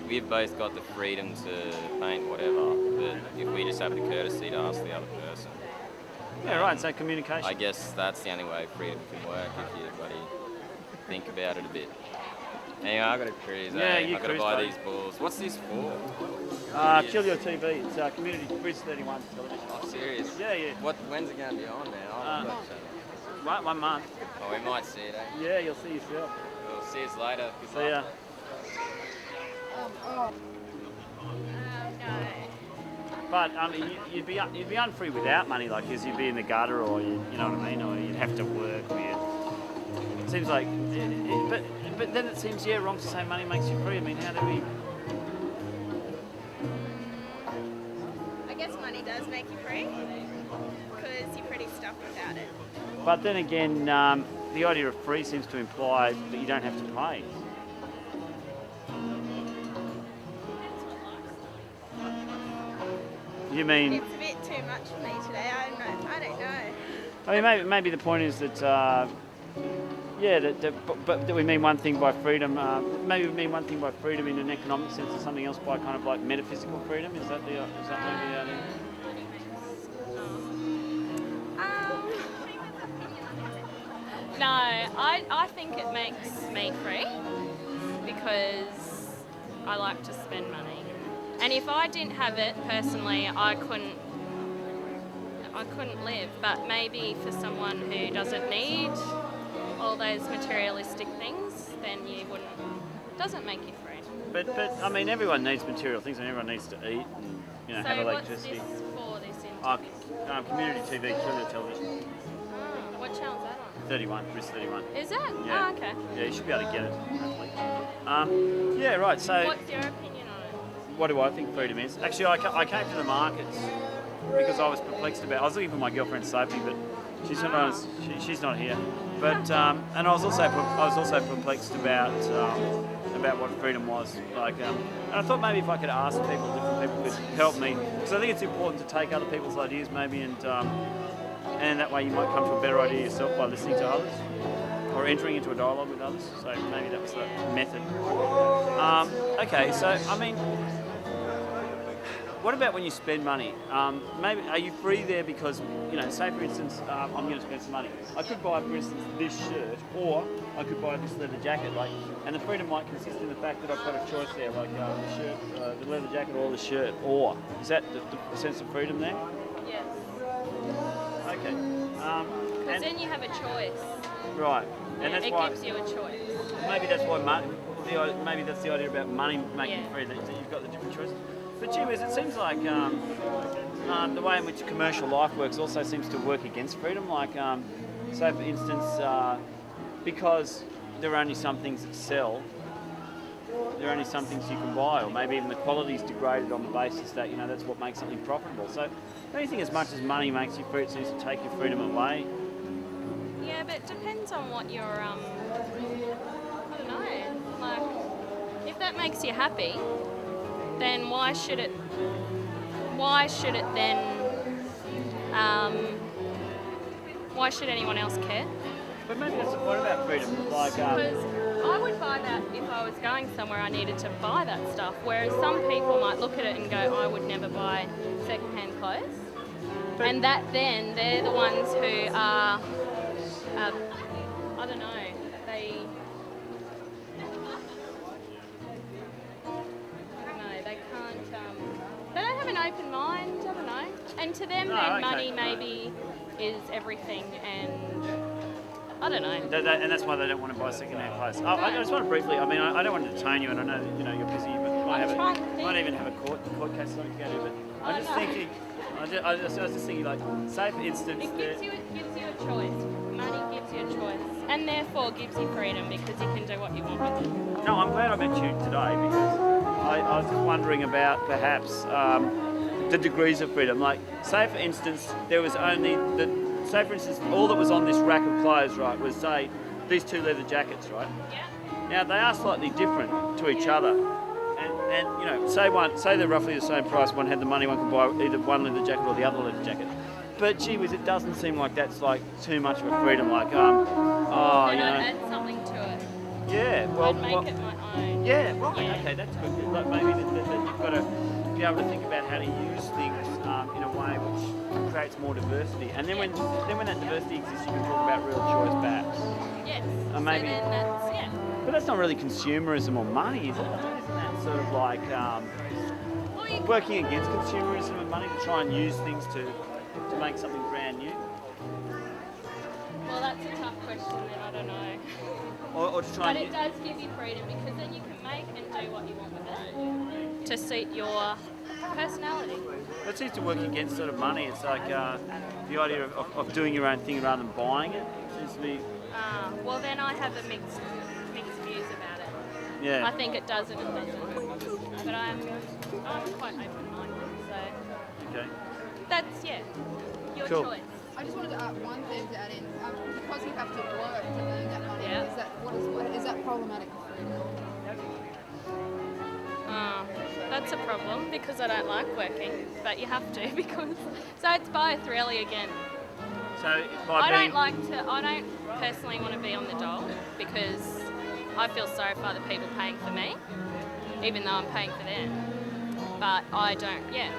we've both got the freedom to paint whatever, but if we just have the courtesy to ask the other person.
Yeah, right. So communication.
I guess that's the only way freedom can work if you buddy think about it a bit. Anyway, I got to cruise. I've got to buy these balls. What's this for?
Kill Your TV. It's community Bridge 31 television.
Oh, serious?
Yeah.
When's it going to be on now?
1 month.
Oh, we might see it, eh?
Yeah, you'll see yourself.
We'll see us later.
See ya. But you'd be unfree without money, like because you'd be in the gutter, or you know what I mean, or you'd have to work. It seems like, but then it seems wrong to say money makes you free. I mean, how do we?
I guess money does make you free because you're pretty stuffed without it.
But then again, the idea of free seems to imply that you don't have to pay. You mean?
It's a bit too much for me today. I don't know.
I mean, maybe the point is that, but we mean one thing by freedom. Maybe we mean one thing by freedom in an economic sense, and something else by kind of like metaphysical freedom. Is that maybe
No, I think it makes me free because I like to spend money. And if I didn't have it personally, I couldn't live. But maybe for someone who doesn't need all those materialistic things, then you wouldn't. It doesn't make you free.
But I mean, everyone needs material things, and everyone needs to eat and
So
have
what's
electricity.
this for? This interview?
Community TV, Trivia Television.
Oh, what channel's that on?
31, Chris 31.
Is it?
Yeah.
Oh, okay.
Yeah, you should be able to get it, hopefully. Yeah, right, so...
What's your opinion on it?
What do I think freedom is? Actually, I came to the markets because I was perplexed about... I was looking for my girlfriend Sophie, but she's not here. But and I was also perplexed about what freedom was. Like, and I thought maybe if I could ask people, different people could help me, because I think it's important to take other people's ideas maybe, and that way you might come to a better idea yourself by listening to others or entering into a dialogue with others. So maybe that was the method. Okay, so I mean, what about when you spend money? Maybe are you free there because, say for instance, I'm going to spend some money. I could buy, for instance, this shirt, or I could buy this leather jacket. And the freedom might consist in the fact that I've got a choice there, like the shirt, the leather jacket, or the shirt. Or is that the sense of freedom there?
Yes.
Okay.
Because then you have a choice.
Right, and that's
it
why
gives you a choice.
maybe that's why maybe that's the idea about money making you free, that you've got the different choices. But gee whiz, it seems like the way in which commercial life works also seems to work against freedom. Like, say for instance, because there are only some things that sell, there are only some things you can buy, or maybe even the quality is degraded on the basis that that's what makes something profitable. So, anything as much as money makes you free, it seems to take your freedom away.
Yeah, but it depends on what your I don't know. Like, if that makes you happy, then why should it then? Why should anyone else care?
But maybe that's the point about freedom. Like,
because I would buy that if I was going somewhere I needed to buy that stuff. Whereas some people might look at it and go, I would never buy second-hand clothes. And that then they're the ones who are, I don't know, they don't have an open mind, I don't know. And to them, then money maybe is everything, and I don't know.
And that's why they don't want to buy second-hand clothes. I just want to briefly, I don't want to detain you, and I know that you're busy, but you might even have a court case something to go to, but I'm just thinking, I was just thinking, like, say for instance...
It gives you a choice. Money gives you a choice, and therefore gives you freedom, because you can do what you want with it.
No, I'm glad I met you today, because I was just wondering about, perhaps, the degrees of freedom. Like, say for instance, there was only say for instance, all that was on this rack of clothes, right, was, say, these two leather jackets, right?
Yeah.
Now, they are slightly different to each other. And say they're roughly the same price, one had the money, one could buy either one leather jacket or the other leather jacket. But gee whiz, it doesn't seem like that's like too much of a freedom, like,
I'd add something to it.
Yeah, well...
I'd make it my own.
Yeah, right, yeah. Okay, that's good. Like maybe that you've got to be able to think about how to use things in a way which creates more diversity. And then when that diversity exists, you can talk about real choice, perhaps.
Yes.
Maybe.
So then that's, yeah.
But that's not really consumerism or money, is it? Isn't that sort of like working against consumerism and money to try and use things to make something brand new?
Well, that's a tough question, then I don't know.
Or to try
but it does give you freedom, because then you can make and do what you want with it to suit your personality.
That seems to work against sort of money. It's like the idea of doing your own thing rather than buying it. It seems to be...
well, then I have a mixed views about it.
Yeah.
I think it does and it doesn't. But I'm quite open-minded, so...
Okay.
That's, your
cool.
choice.
I just wanted to add one thing to add in. Because you have to work to earn that money, is that problematic for freedom?
That's that's a problem because I don't like working, but you have to because so it's both really again.
So
I don't personally want to be on the dole because I feel sorry for other people paying for me, even though I'm paying for them. But I don't,
Yeah,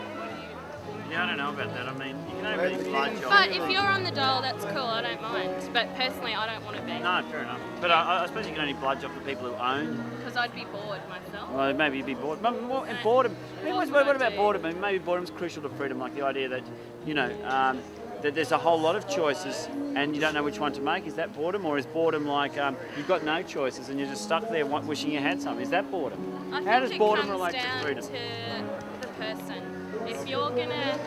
I don't know about that. I mean, you can only really bludge off.
But if you're on the dole, that's cool, I don't mind. But personally, I don't want to be.
No, fair enough. But I suppose you can only bludge off the people who own.
Because I'd be bored myself.
Well, maybe you'd be bored. But and boredom. What about boredom? I mean, maybe boredom's crucial to freedom, like the idea that, that there's a whole lot of choices and you don't know which one to make. Is that boredom? Or is boredom like you've got no choices and you're just stuck there wishing you had something? Is that boredom? How does boredom relate to freedom?
To the person. If you're going to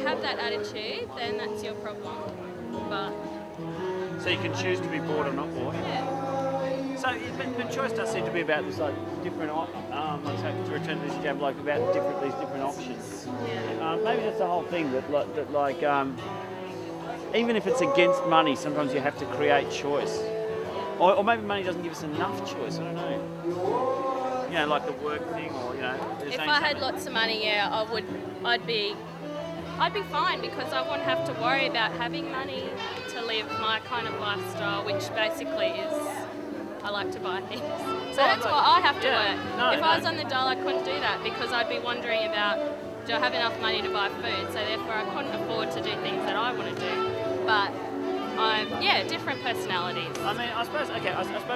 have that attitude, then that's your problem. But
so you can choose to be bored or not bored?
Yeah.
So, but choice does seem to be about this like different, let's say to return to this example, like about these different options.
Yeah.
Maybe that's the whole thing even if it's against money, sometimes you have to create choice. Or maybe money doesn't give us enough choice, I don't know. Like the work thing or,
if I had lots of money, yeah, I'd be fine because I wouldn't have to worry about having money to live my kind of lifestyle, which basically is I like to buy things. So that's why I have to work. If I was on the dole, I couldn't do that because I'd be wondering about, do I have enough money to buy food? So therefore I couldn't afford to do things that I want to do. But different personalities.
I mean, I suppose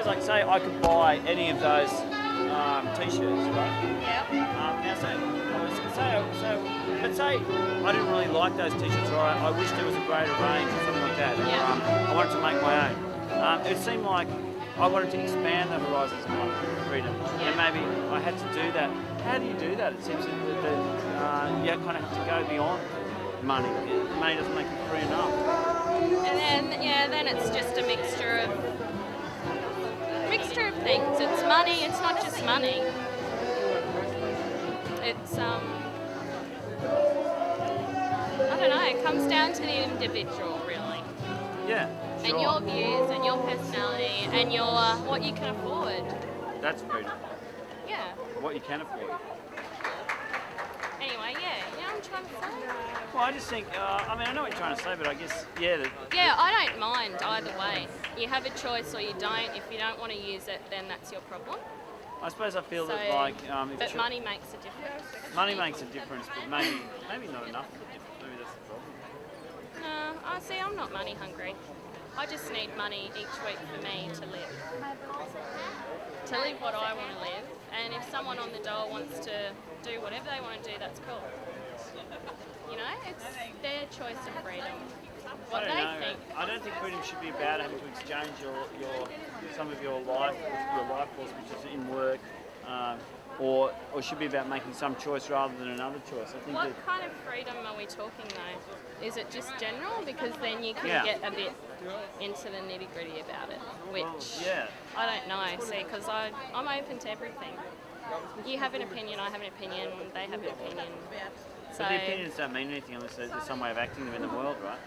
like say I could buy any of those t-shirts, right?
Yeah.
Now say I didn't really like those t-shirts, or I wish there was a greater range or something like that.
Yeah.
I wanted to make my own. It seemed like I wanted to expand the horizons of my freedom, and maybe I had to do that. How do you do that? It seems that you kind of have to go beyond money. Money doesn't make you free enough.
And then it's just a mixture of things. It's money. It's not just money. It's I don't know. It comes down to the individual, really.
Yeah.
Sure. And your views and your personality and your what you can afford.
That's freedom.
Yeah.
What you can afford.
Anyway, you know what I'm trying to say?
Well, I just think, I know what you're trying to say, but I guess,
Yeah, I don't mind either way. You have a choice or you don't. If you don't want to use it, then that's your problem.
I suppose I feel that,
but money makes a difference.
Money makes a difference, but maybe not enough of a difference. Maybe that's the problem.
See, I'm not money hungry. I just need money each week for me to live. To live what I want to live. And if someone on the dole wants to do whatever they want to do, that's cool. It's their choice of freedom. What they think.
I don't think freedom should be about having to exchange some of your life force, which is in work, or should be about making some choice rather than another choice. I think
what kind of freedom are we talking though? Is it just general? Because then you can get a bit into the nitty gritty about it, which I don't know. See, because I'm open to everything. You have an opinion, I have an opinion, they have an opinion.
But the opinions don't mean anything unless there's some way of acting them in the world, right?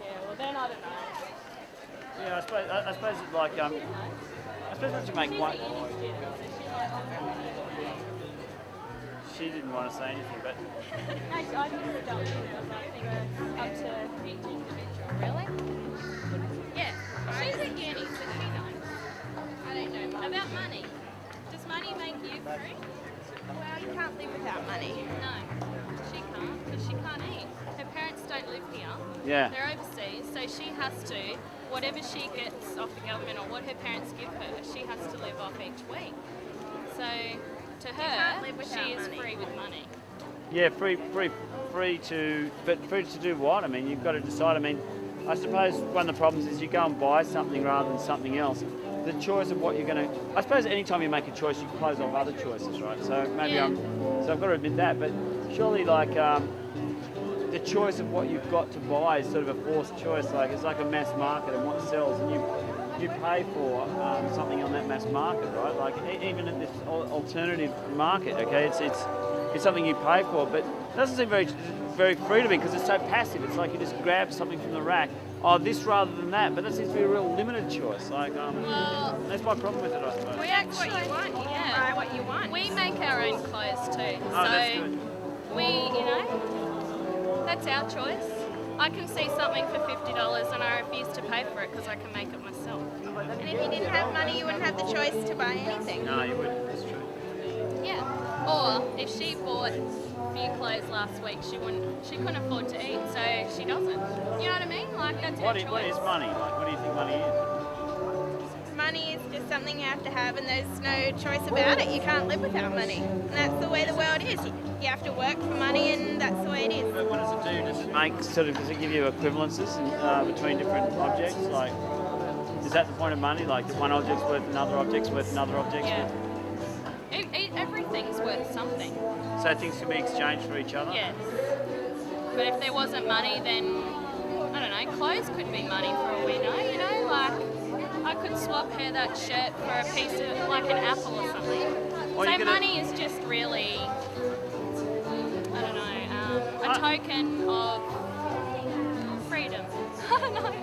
Yeah, well then I don't know.
Yeah, I suppose it's like I suppose once you make one. She didn't want to say anything, but.
I just don't because I think it's up to each individual. Really? Yeah. She's at uni, so she knows. I don't know much. About money. Does money make you free? Well, you can't live without money. No, she can't because she can't eat. Her parents don't live here.
Yeah.
They're overseas, so she has to, whatever she gets off the government or what her parents give her, she has to live off each week. So to her, she is free with money.
Yeah, free to do what? I mean, you've got to decide. I mean, I suppose one of the problems is you go and buy something rather than something else. The choice of what you're going to... I suppose any time you make a choice, you close off other choices, right? So maybe so I've got to admit that, but surely like the choice of what you've got to buy is sort of a forced choice. Like it's like a mass market and what sells, and you pay for something on that mass market, right? Like even in this alternative market, okay, it's something you pay for, but it doesn't seem very free to me because it's so passive. It's like you just grab something from the rack oh, this rather than that, but that seems to be a real limited choice. Like,
Well,
that's my problem with it, I suppose.
we actually what you want. Yeah, buy what you want. We make our own clothes too,
Oh,
so
that's good.
we, that's our choice. I can see something for $50 and I refuse to pay for it because I can make it myself.
And if you didn't have money, you wouldn't have the choice to buy anything.
No, you wouldn't. That's true.
Yeah. Or if she bought a few clothes last week, she couldn't afford to eat, so she doesn't. You know what I mean? Like that's her choice.
What is money? Like, what do you think money is?
Money is just something you have to have, and there's no choice about it. You can't live without money. And that's the way the world is. You have to work for money, and that's the way it is.
But what does it do? Does it make does it give you equivalences between different objects? Like, is that the point of money? Like, that one object's worth another object's worth another object's worth?
Everything's worth something.
So things can be exchanged for each other?
Yes. But if there wasn't money, then, I don't know, clothes could be money for all we know, like I could swap her that shirt for a piece of, like an apple or something.
Or
so money is just really, I don't know, a token of freedom. I don't know.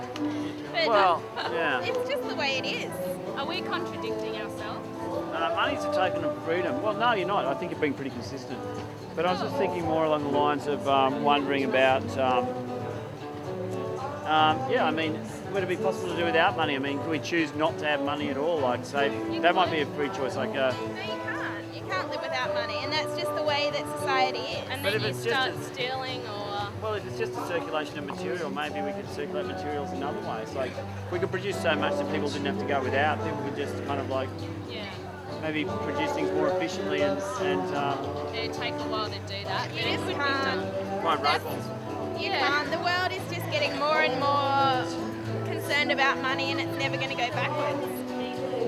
But,
it's just the way it is.
Are we contradicting ourselves?
Money's a token of freedom. Well, no, you're not. I think you're being pretty consistent. But I was just thinking more along the lines of wondering about, I mean, would it be possible to do without money? I mean, could we choose not to have money at all? Like, say, that might be a free choice. Like,
no, you can't. You can't live without money, and that's just the way that society is.
And then you start stealing or...
Well, if it's just a circulation of material, maybe we could circulate materials in other ways. Like, we could produce so much that people didn't have to go without. People could just kind of like... maybe produce things more efficiently and
it'd take a while to do that.
You just can't.
Ride robots.
You can't. The world is just getting more and more concerned about money, and it's never going to go backwards.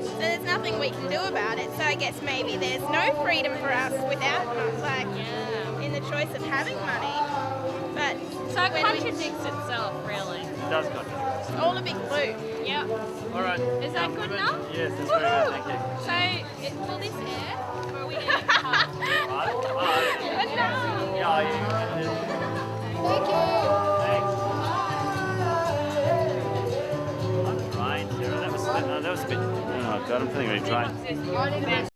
So there's nothing we can do about it. So I guess maybe there's no freedom for us without, in the choice of having money. But
so it contradicts itself, really.
It does contradict.
It's all a big loop.
Yep.
All right.
Is that good enough?
Yes, that's very good. Thank you.
So, will this air, or are we going to cut?
Thank you.
Thanks. I'm trying, Sarah. That was a bit. Oh God, I'm feeling really dry.